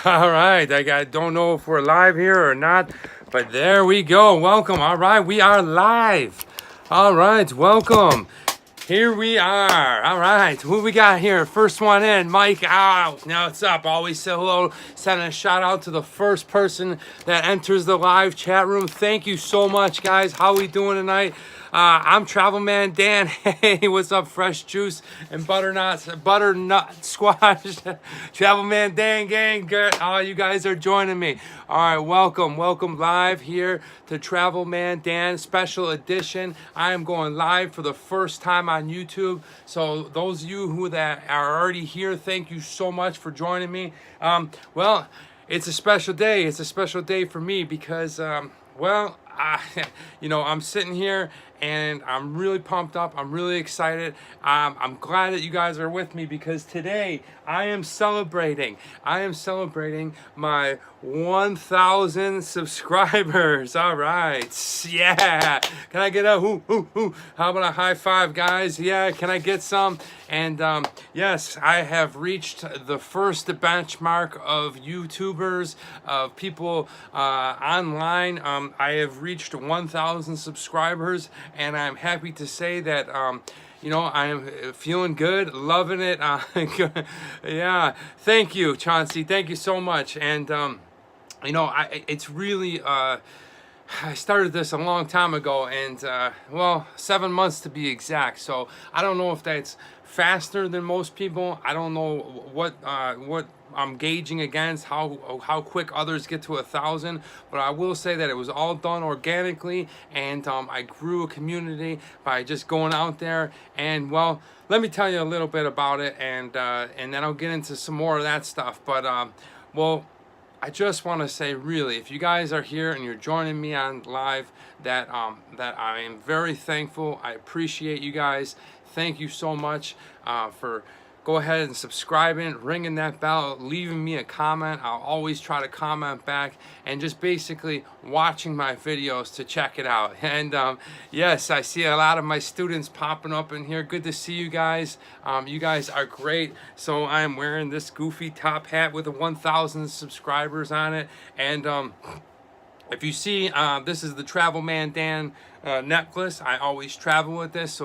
All right, don't know if we're live here or not, but there we go. Welcome. All right, we are live. All right, welcome. Here we are. All right, who we got here? First one in, Mike out. Now it's up. Always say hello. Sending a shout out to the first person that enters the live chat room. Thank you so much, guys. How we doing tonight? I'm Travel Man Dan. Hey, what's up, Fresh Juice and butternut squash? Travel Man Dan gang. Good. Oh, you guys are joining me. All right, welcome live here to Travel Man Dan special edition. I am going live for the first time on YouTube. So those of you who that are already here, thank you so much for joining me. Well, it's a special day. It's a special day for me because I'm sitting here and I'm really pumped up. I'm really excited. I'm glad that you guys are with me because today I am celebrating my 1,000 subscribers. All right. Yeah. Can I get a hoo? How about a high five, guys? Yeah. Can I get some? And yes, I have reached the first benchmark of YouTubers, of people online. I have reached 1,000 subscribers, and I'm happy to say that I am feeling good, loving it. Yeah, thank you, Chauncey. Thank you so much. And it's really. I started this a long time ago, and 7 months to be exact. So I don't know if that's faster than most people. I don't know what I'm gauging against, how quick others get to 1,000. But I will say that it was all done organically, and I grew a community by just going out there. And let me tell you a little bit about it, and then I'll get into some more of that stuff. But I just want to say, really, if you guys are here and you're joining me on live, that I am very thankful. I appreciate you guys. Thank you so much for go ahead and subscribing, ringing that bell, leaving me a comment. I'll always try to comment back, and just basically watching my videos to check it out. And yes, I see a lot of my students popping up in here. Good to see you guys. You guys are great. So I'm wearing this goofy top hat with 1,000 subscribers on it. And if you see, this is the Travel Man Dan necklace. I always travel with this.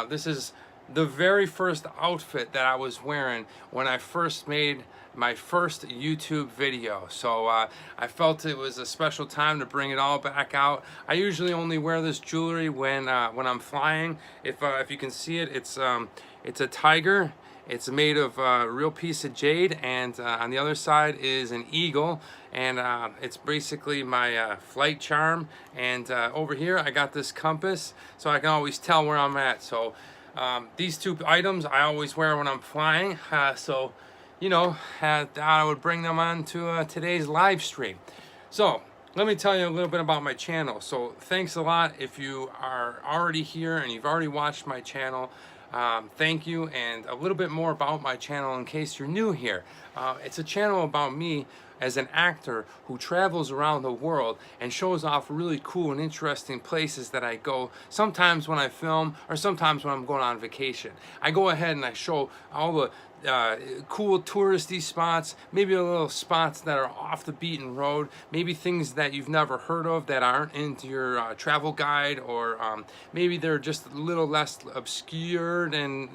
This is the very first outfit that I was wearing when I first made my first YouTube video. So I felt it was a special time to bring it all back out. I usually only wear this jewelry when I'm flying. If you can see it, it's a tiger. It's made of a real piece of jade, and on the other side is an eagle, and it's basically my flight charm. And over here I got this compass, so I can always tell where I'm at. So these two items I always wear when I'm flying, I would bring them on to today's live stream. So let me tell you a little bit about my channel. So thanks a lot if you are already here and you've already watched my channel. Thank you. And a little bit more about my channel in case you're new here. It's a channel about me as an actor who travels around the world and shows off really cool and interesting places that I go, sometimes when I film or sometimes when I'm going on vacation. I go ahead and I show all the cool touristy spots, maybe a little spots that are off the beaten road, maybe things that you've never heard of that aren't into your travel guide, or maybe they're just a little less obscured and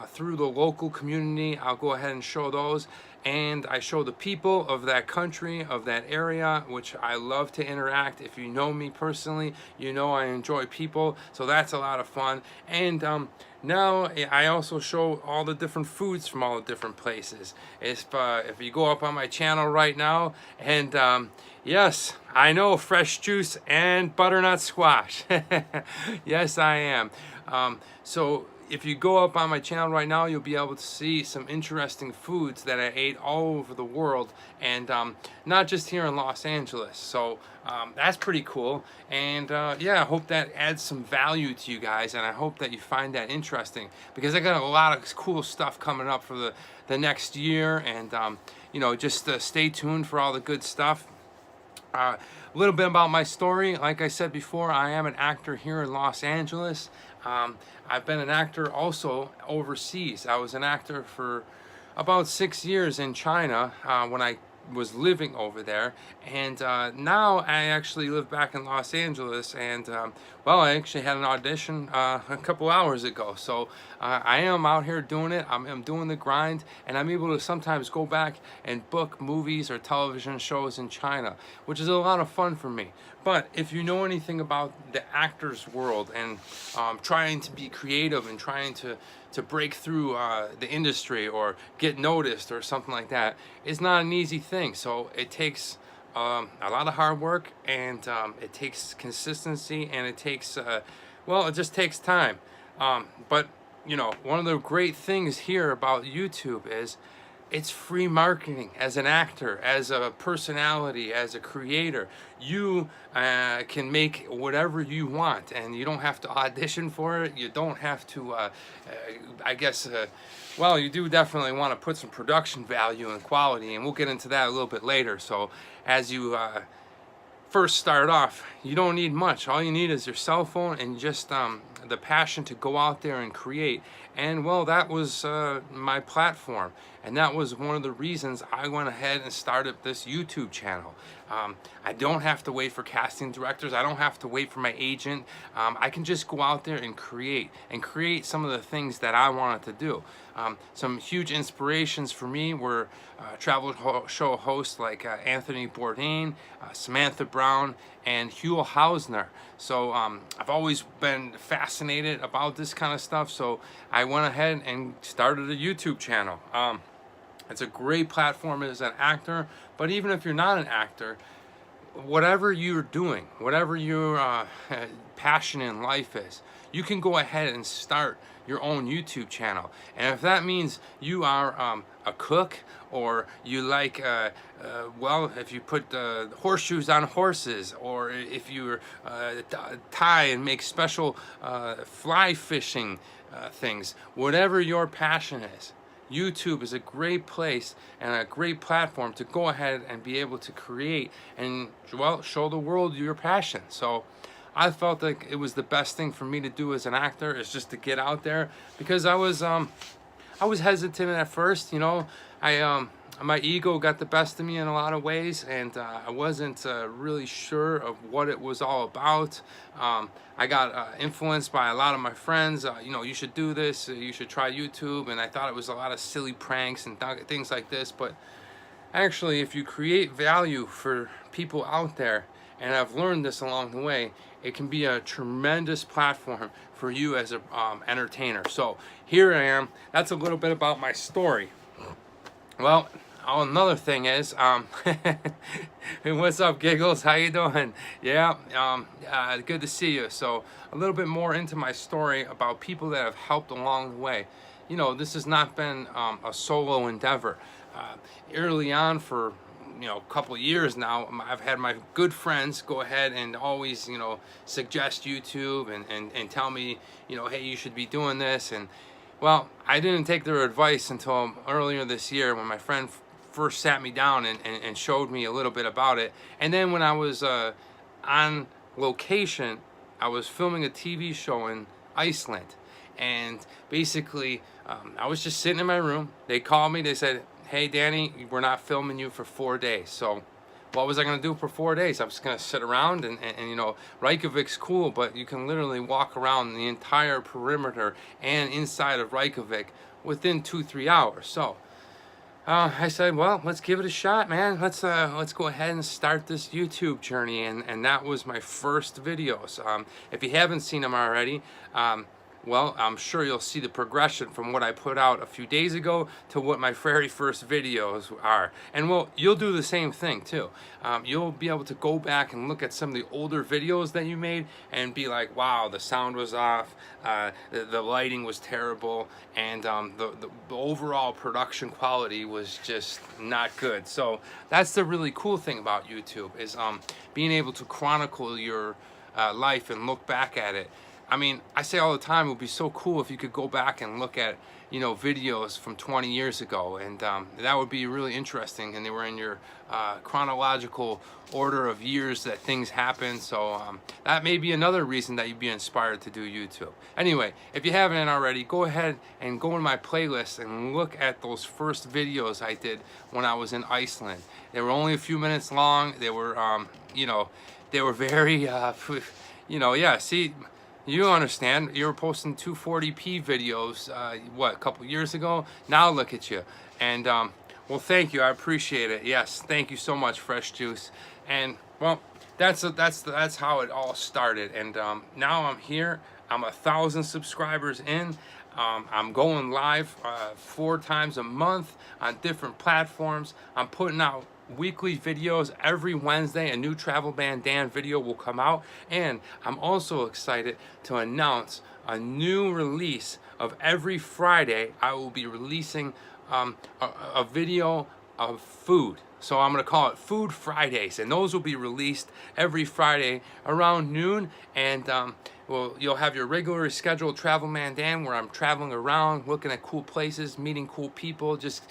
through the local community. I'll go ahead and show those. And I show the people of that country, of that area, which I love to interact. If you know me personally, you know I enjoy people, so that's a lot of fun. And now I also show all the different foods from all the different places. If you go up on my channel right now, and yes, I know, fresh juice and butternut squash. Yes, I am. So if you go up on my channel right now, you'll be able to see some interesting foods that I ate all over the world, and not just here in Los Angeles. So that's pretty cool. And I hope that adds some value to you guys, and I hope that you find that interesting, because I got a lot of cool stuff coming up for the next year. And just stay tuned for all the good stuff. A little bit about my story. Like I said before, I am an actor here in Los Angeles. I've been an actor also overseas. I was an actor for about 6 years in China when I was living over there, and now I actually live back in Los Angeles, and well, I actually had an audition a couple hours ago, so I am out here doing it. I'm doing the grind, and I'm able to sometimes go back and book movies or television shows in China, which is a lot of fun for me. But if you know anything about the actors world and trying to be creative and trying to break through the industry or get noticed or something like that, it's not an easy thing. So it takes a lot of hard work, and it takes consistency, and it takes well, it just takes time. But you know, one of the great things here about YouTube is it's free marketing. As an actor, as a personality, as a creator, you can make whatever you want, and you don't have to audition for it. You don't have to I guess well, you do definitely want to put some production value and quality, and we'll get into that a little bit later. So as you first start off, you don't need much. All you need is your cell phone and just the passion to go out there and create. And well, that was my platform, and that was one of the reasons I went ahead and started this YouTube channel. I don't have to wait for casting directors. I don't have to wait for my agent. I can just go out there and create some of the things that I wanted to do. Some huge inspirations for me were travel show hosts like Anthony Bourdain, Samantha Brown, and Hugh Hausner. So I've always been fascinated about this kind of stuff, so I went ahead and started a YouTube channel. It's a great platform as an actor, but even if you're not an actor, whatever you're doing, whatever your passion in life is, you can go ahead and start your own YouTube channel. And if that means you are a cook, or you like well, if you put horseshoes on horses, or if you tie and make special fly fishing things, whatever your passion is, YouTube is a great place and a great platform to go ahead and be able to create and, well, show the world your passion. So I felt like it was the best thing for me to do as an actor, is just to get out there, because I was hesitant at first. You know, my ego got the best of me in a lot of ways, and I wasn't really sure of what it was all about. I got influenced by a lot of my friends. You know, you should do this, you should try YouTube, and I thought it was a lot of silly pranks and things like this. But actually, if you create value for people out there, and I've learned this along the way, it can be a tremendous platform for you as an entertainer. So here I am. That's a little bit about my story. Well, another thing is, hey, what's up, Giggles? How you doing? Yeah, good to see you. So a little bit more into my story about people that have helped along the way. You know, this has not been a solo endeavor. Early on, for a couple of years now, I've had my good friends go ahead and always, suggest YouTube and tell me, hey, you should be doing this. And well, I didn't take their advice until earlier this year, when my friend first sat me down and showed me a little bit about it. And then when I was on location, I was filming a TV show in Iceland. And basically, I was just sitting in my room. They called me. They said, hey, Danny, we're not filming you for 4 days. So what was I going to do for 4 days? I was going to sit around and Reykjavik's cool, but you can literally walk around the entire perimeter and inside of Reykjavik within 2-3 hours. So I said, well, let's give it a shot, man. Let's go ahead and start this YouTube journey. And that was my first videos. If you haven't seen them already, well, I'm sure you'll see the progression from what I put out a few days ago to what my very first videos are. And well, you'll do the same thing too. You'll be able to go back and look at some of the older videos that you made and be like, wow, the sound was off, the lighting was terrible, and the overall production quality was just not good. So that's the really cool thing about YouTube, is being able to chronicle your life and look back at it. I mean, I say all the time, it would be so cool if you could go back and look at videos from 20 years ago, and that would be really interesting, and they were in your chronological order of years that things happened. So that may be another reason that you'd be inspired to do YouTube. Anyway, if you haven't already, go ahead and go in my playlist and look at those first videos I did when I was in Iceland. They were only a few minutes long. They were they were very yeah, see, you understand. You were posting 240p videos what, a couple years ago. Now look at you. And well, thank you, I appreciate it. Yes, thank you so much, Fresh Juice. And well, that's how it all started. And now I'm here. I'm 1,000 subscribers in. I'm going live 4 times a month on different platforms. I'm putting out weekly videos every Wednesday. A new Travel Ban Dan video will come out, and I'm also excited to announce a new release of every Friday. I will be releasing a video of food. So I'm going to call it Food Fridays, and those will be released every Friday around noon. And well, you'll have your regular scheduled Travel Man Dan, where I'm traveling around, looking at cool places, meeting cool people, just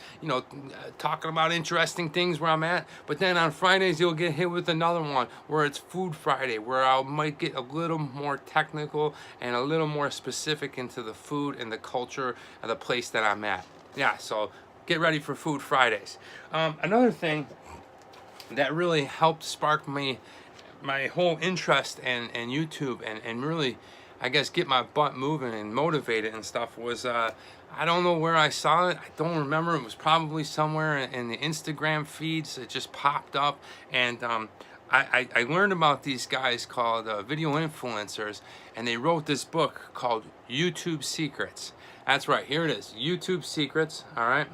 talking about interesting things where I'm at. But then on Fridays, you'll get hit with another one where it's Food Friday, where I might get a little more technical and a little more specific into the food and the culture of the place that I'm at. Yeah, so get ready for Food Fridays. Another thing that really helped spark my whole interest in YouTube and really, I guess, get my butt moving and motivated and stuff was, I don't know where I saw it. I don't remember. It was probably somewhere in the Instagram feeds. It just popped up, and I learned about these guys called video influencers, and they wrote this book called YouTube Secrets. That's right, here it is, YouTube Secrets, all right?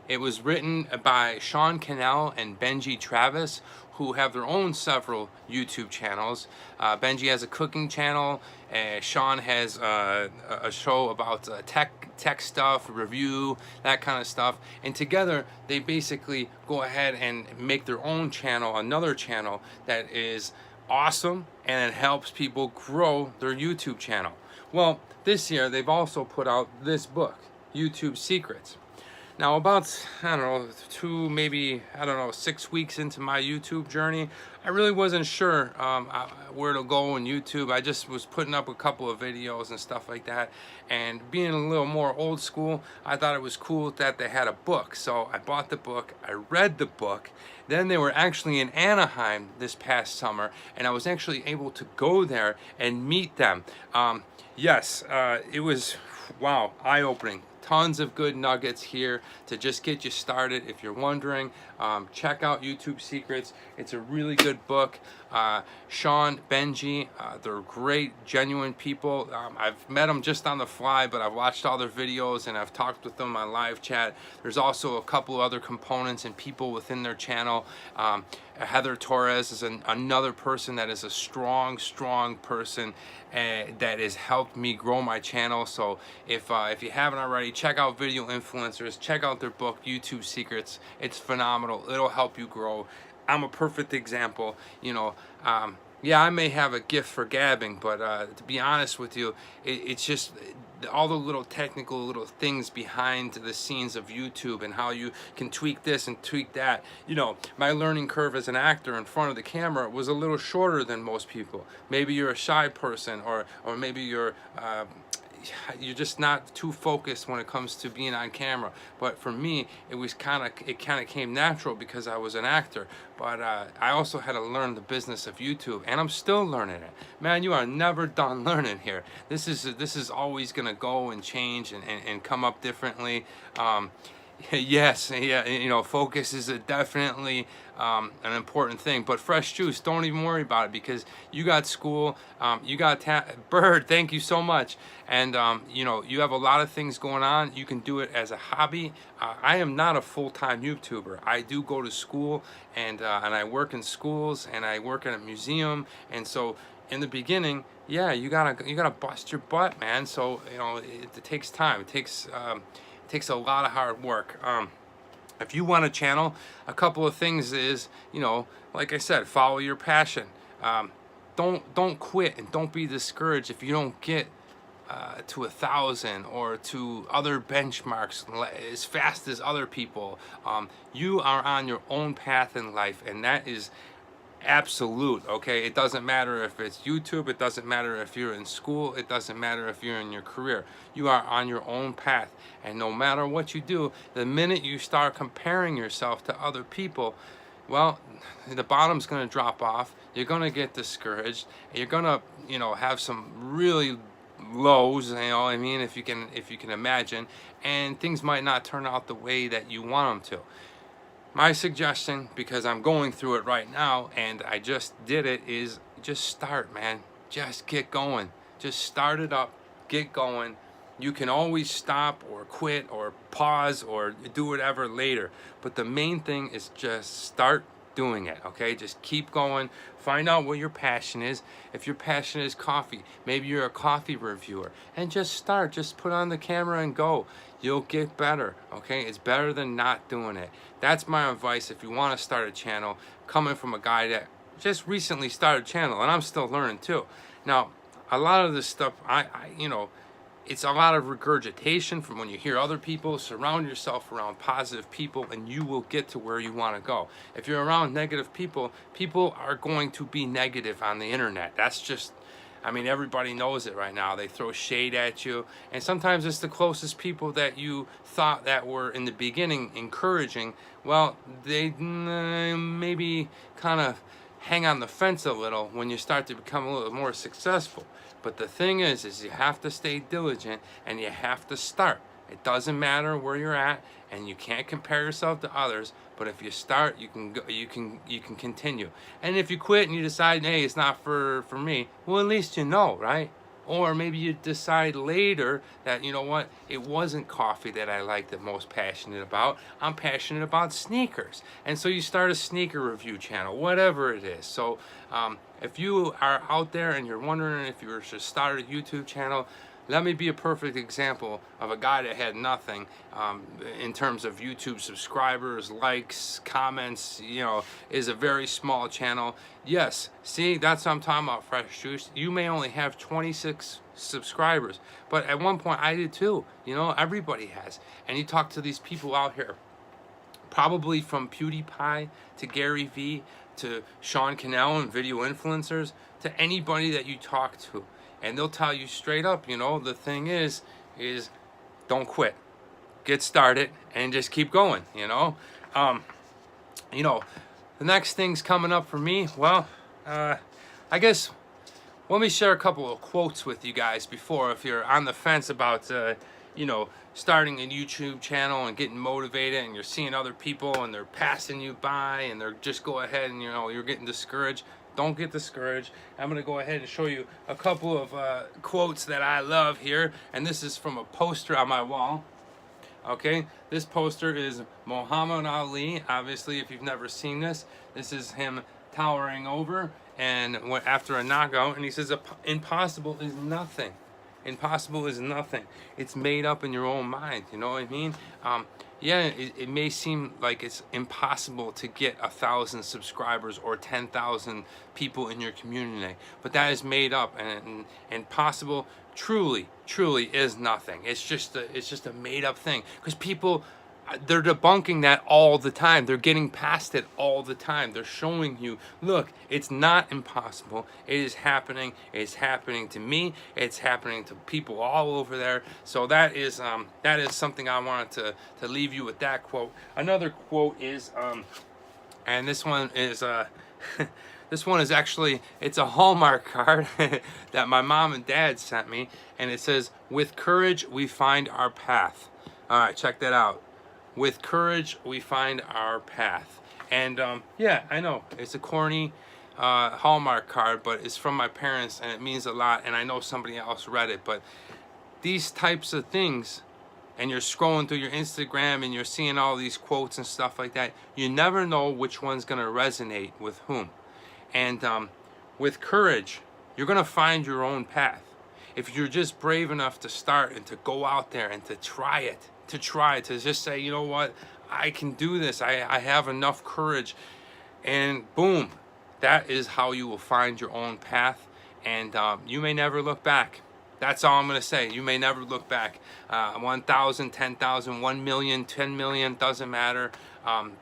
It was written by Sean Cannell and Benji Travis, who have their own several YouTube channels. Benji has a cooking channel, Sean has a show about tech stuff, review, that kind of stuff. And together, they basically go ahead and make their own channel, another channel that is awesome, and it helps people grow their YouTube channel. Well, this year, they've also put out this book, YouTube Secrets. Now, about, I don't know, 6 weeks into my YouTube journey, I really wasn't sure where to go on YouTube. I just was putting up a couple of videos and stuff like that. And being a little more old school, I thought it was cool that they had a book. So I bought the book, I read the book. Then they were actually in Anaheim this past summer, and I was actually able to go there and meet them. Yes, it was, wow, eye-opening. Tons of good nuggets here to just get you started. If you're wondering, check out YouTube Secrets. It's a really good book. Sean, Benji, they're great, genuine people. I've met them just on the fly, but I've watched all their videos and I've talked with them on live chat. There's also a couple of other components and people within their channel. Heather Torres is another person that is a strong person that has helped me grow my channel. So if you haven't already, check out Video Influencers, check out their book, YouTube Secrets. It's phenomenal. It'll help you grow. I'm a perfect example. Yeah, I may have a gift for gabbing, but to be honest with you, it's just all the little technical little things behind the scenes of YouTube and how you can tweak this and tweak that. My learning curve as an actor in front of the camera was a little shorter than most people. Maybe you're a shy person, or maybe you're just not too focused when it comes to being on camera. But for me, it kind of came natural because I was an actor. But I also had to learn the business of YouTube, and I'm still learning it. Man, you are never done learning here. This is always gonna go and change and come up differently. Yes, yeah, focus is definitely an important thing. But Fresh Juice, don't even worry about it, because you got school, you got Bird, thank you so much. And you have a lot of things going on. You can do it as a hobby. I am not a full-time YouTuber. I do go to school, and I work in schools, and I work at a museum. And so in the beginning, yeah, you gotta bust your butt, man. So it takes time. It takes a lot of hard work. If you want a channel, a couple of things is, like I said, follow your passion. Don't quit, and don't be discouraged if you don't get to 1,000 or to other benchmarks as fast as other people. You are on your own path in life, and that is absolute. Okay, it doesn't matter if it's YouTube, it doesn't matter if you're in school, it doesn't matter if you're in your career. You are on your own path, and no matter what you do, the minute you start comparing yourself to other people, well, the bottom's going to drop off. You're going to get discouraged. You're going to, have some really lows, I mean, if you can imagine, and things might not turn out the way that you want them to. My suggestion, because I'm going through it right now and I just did it, is just start, man. Just get going. Just start it up, get going. You can always stop or quit or pause or do whatever later. But the main thing is just start doing it, okay? Just keep going. Find out what your passion is. If your passion is coffee, maybe you're a coffee reviewer, and just start. Just put on the camera and go. You'll get better, okay? It's better than not doing it. That's my advice if you want to start a channel, coming from a guy that just recently started a channel, and I'm still learning too. Now, a lot of this stuff, it's a lot of regurgitation from when you hear other people. Surround yourself around positive people and you will get to where you want to go. If you're around negative people, people are going to be negative on the internet. That's just, everybody knows it right now. They throw shade at you, and sometimes it's the closest people that you thought that were in the beginning encouraging. Well, they maybe kind of hang on the fence a little when you start to become a little more successful. But the thing is you have to stay diligent and you have to start. It doesn't matter where you're at, and you can't compare yourself to others. But if you start, you can go, you can continue. And if you quit and you decide, hey, it's not for me, well, at least you know, right? Or maybe you decide later that, you know what, it wasn't coffee that I like the most passionate about. I'm passionate about sneakers. And so you start a sneaker review channel, whatever it is. So if you are out there and you're wondering if you should start a YouTube channel, let me be a perfect example of a guy that had nothing in terms of YouTube subscribers, likes, comments, is a very small channel. Yes, see, that's what I'm talking about, Fresh Juice. You may only have 26 subscribers, but at one point I did too. Everybody has. And you talk to these people out here, probably from PewDiePie to Gary Vee to Sean Cannell and video influencers, to anybody that you talk to. And they'll tell you straight up, the thing is don't quit. Get started and just keep going, The next thing's coming up for me. Well, I guess let me share a couple of quotes with you guys before, if you're on the fence about, starting a YouTube channel and getting motivated, and you're seeing other people and they're passing you by and they're just go ahead and, you're getting discouraged. Don't get discouraged. I'm going to go ahead and show you a couple of quotes that I love here. And this is from a poster on my wall. Okay, this poster is Muhammad Ali. Obviously, if you've never seen this, this is him towering over and after a knockout. And he says, impossible is nothing. Impossible is nothing. It's made up in your own mind. You know what I mean? Yeah, it may seem like it's impossible to get 1,000 subscribers or 10,000 people in your community, but that is made up, and possible truly is nothing. It's just a made up thing, because people, they're debunking that all the time. They're getting past it all the time. They're showing you, look, it's not impossible. It is happening. It's happening to me. It's happening to people all over there. So that is something I wanted to leave you with, that quote. Another quote is, and this one is this one is actually, it's a Hallmark card that my mom and dad sent me, and it says, "With courage, we find our path." All right, check that out. With courage, we find our path. And yeah, I know it's a corny Hallmark card, but it's from my parents and it means a lot. And I know somebody else read it, but these types of things, and you're scrolling through your Instagram and you're seeing all these quotes and stuff like that, you never know which one's gonna resonate with whom. And with courage, you're gonna find your own path. If you're just brave enough to start and to go out there and to try it, to just say, you know what, I can do this. I have enough courage, and boom, that is how you will find your own path. And you may never look back. That's all I'm going to say. You may never look back. 1,000, 10,000, 1 million, 10 million, doesn't matter.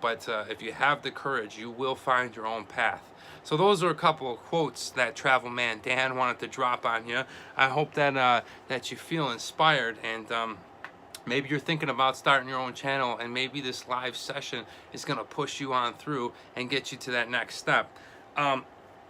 But if you have the courage, you will find your own path. So those are a couple of quotes that Travel Man Dan wanted to drop on you. I hope that that you feel inspired, and maybe you're thinking about starting your own channel, and maybe this live session is going to push you on through and get you to that next step.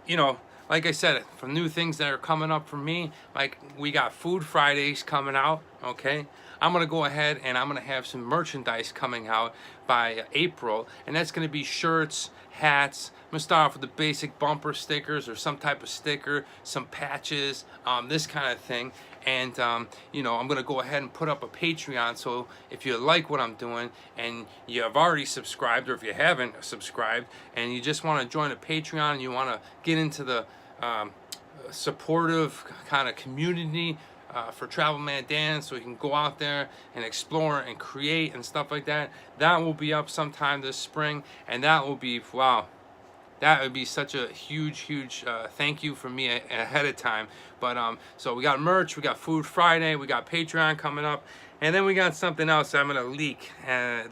You know, like I said, for new things that are coming up for me, like we got Food Fridays coming out, okay? I'm gonna go ahead and I'm gonna have some merchandise coming out by April, and that's gonna be shirts, hats. I'm gonna start off with the basic bumper stickers or some type of sticker, some patches, this kind of thing. And you know, I'm gonna go ahead and put up a Patreon, so if you like what I'm doing and you have already subscribed, or if you haven't subscribed and you just want to join a Patreon and you want to get into the supportive kind of community for Travel Man Dan, so you can go out there and explore and create and stuff like that, that will be up sometime this spring, and that will be, wow, that would be such a huge thank you from me ahead of time. But so we got merch, we got Food Friday, we got Patreon coming up, and then we got something else I'm gonna leak.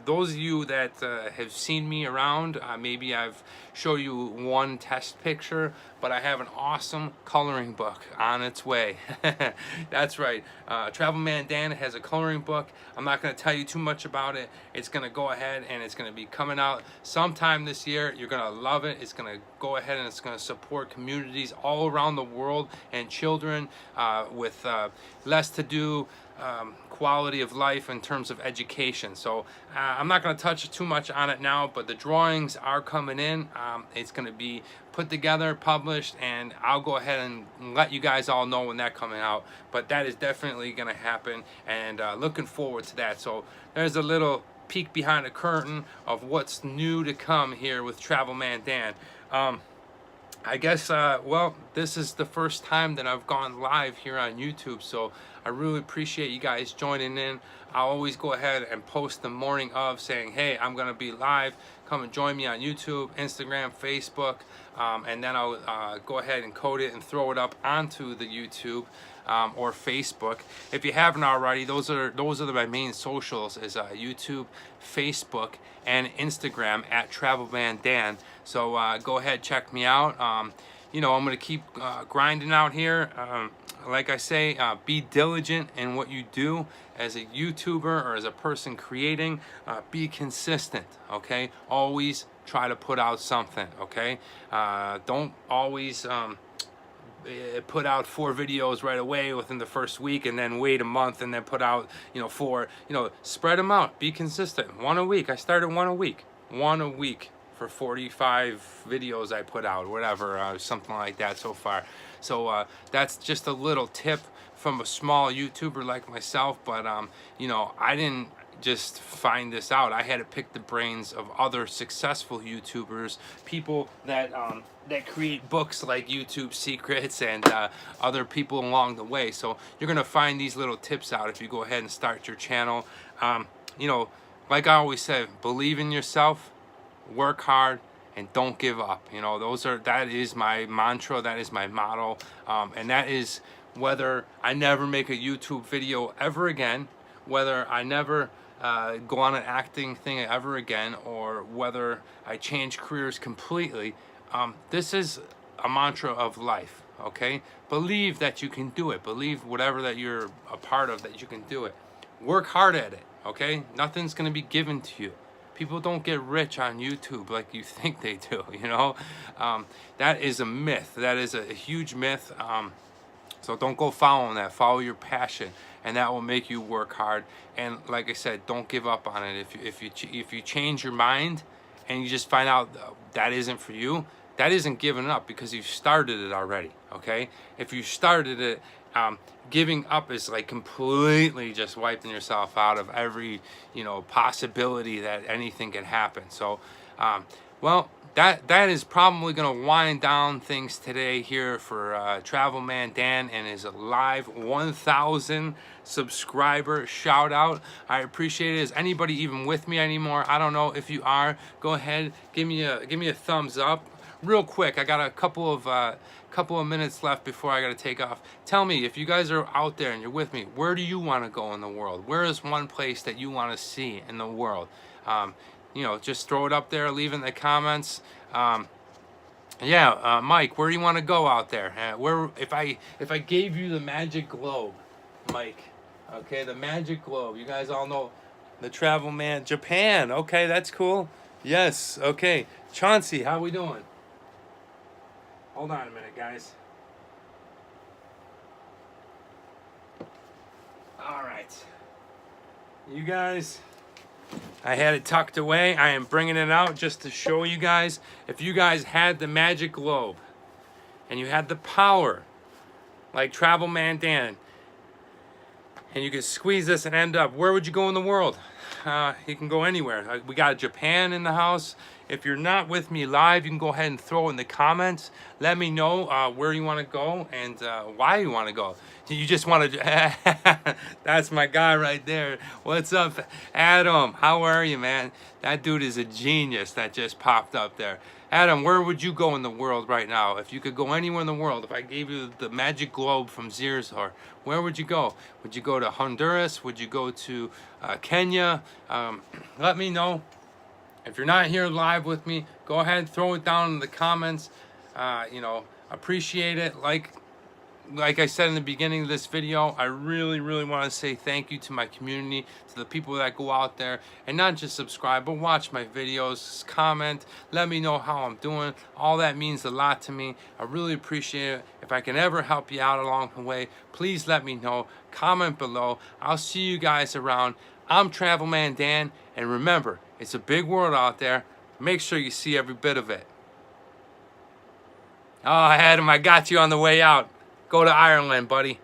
Those of you that have seen me around, maybe I've showed you one test picture, but I have an awesome coloring book on its way. That's right, Travel Man Dan has a coloring book. I'm not gonna tell you too much about it. It's gonna go ahead and it's gonna be coming out sometime this year. You're gonna love it. It's gonna go ahead and it's gonna support communities all around the world and children with less to do, quality of life in terms of education. So I'm not going to touch too much on it now, but the drawings are coming in. It's going to be put together, published, and I'll go ahead and let you guys all know when that's coming out. But that is definitely going to happen, and looking forward to that. So there's a little peek behind the curtain of what's new to come here with Travel Man Dan. I guess, well, this is the first time that I've gone live here on YouTube, so I really appreciate you guys joining in. I'll always go ahead and post the morning of saying, hey, I'm going to be live. Come and join me on YouTube, Instagram, Facebook, and then I'll go ahead and code it and throw it up onto the YouTube or Facebook. If you haven't already, those are my main socials, is YouTube, Facebook, and Instagram at Travelman Dan. So go ahead, check me out. You know, I'm gonna keep grinding out here. Like I say, be diligent in what you do as a YouTuber or as a person creating. Be consistent, okay? Always try to put out something, okay? Don't always put out 4 videos right away within the first week and then wait a month and then put out, you know, 4. You know, spread them out. Be consistent. 1 a week. I started 1 a week. 1 a week for 45 videos I put out, whatever, something like that so far. So that's just a little tip from a small YouTuber like myself. But you know, I didn't just find this out. I had to pick the brains of other successful YouTubers, people that that create books like YouTube Secrets, and other people along the way. So you're gonna find these little tips out if you go ahead and start your channel. You know, like I always say, believe in yourself, work hard, and don't give up. You know, that is my mantra, that is my motto, and that is whether I never make a YouTube video ever again, whether I never go on an acting thing ever again, or whether I change careers completely. This is a mantra of life, okay? Believe that you can do it. Believe whatever that you're a part of, that you can do it. Work hard at it, okay? Nothing's gonna be given to you. People don't get rich on YouTube like you think they do, you know? That is a myth. That is a huge myth. So don't go following that. Follow your passion, and that will make you work hard. And like I said, don't give up on it. If you change your mind and you just find out that isn't for you, that isn't giving up, because you've started it already, okay? If you started it, giving up is like completely just wiping yourself out of every, you know, possibility that anything can happen. So, well, that is probably going to wind down things today here for Travel Man Dan and his live 1,000 subscriber shout out. I appreciate it. Is anybody even with me anymore? I don't know. If you are, go ahead, give me a thumbs up. real quick, I got a couple of minutes left before I got to take off. Tell me, if you guys are out there and you're with me, where do you want to go in the world? Where is one place that you want to see in the world? You know, just throw it up there, leave it in the comments. Mike, where do you want to go out there? Where, if I gave you the magic globe, Mike, okay, the magic globe. You guys all know the travel man. Japan, okay, that's cool. Yes, okay. Chauncey, how we doing? Hold on a minute, guys. All right. You guys, I had it tucked away. I am bringing it out just to show you guys. If you guys had the magic globe and you had the power, like Travel Man Dan, and you could squeeze this and end up, where would you go in the world? You can go anywhere. We got Japan in the house. If you're not with me live, you can go ahead and throw in the comments. Let me know where you want to go and why you want to go. You just want to... That's my guy right there. What's up, Adam? How are you, man? That dude is a genius that just popped up there. Adam, where would you go in the world right now? If you could go anywhere in the world, if I gave you the magic globe from Zirzor, where would you go? Would you go to Honduras? Would you go to Kenya? Let me know. If you're not here live with me, go ahead, throw it down in the comments. You know, appreciate it. Like I said in the beginning of this video, I really want to say thank you to my community, to the people that go out there and not just subscribe, but watch my videos, comment, let me know how I'm doing. All that means a lot to me. I really appreciate it. If I can ever help you out along the way, please let me know. Comment below. I'll see you guys around. I'm Travel Man Dan, and remember, it's a big world out there. Make sure you see every bit of it. Oh, Adam, I got you on the way out. Go to Ireland, buddy.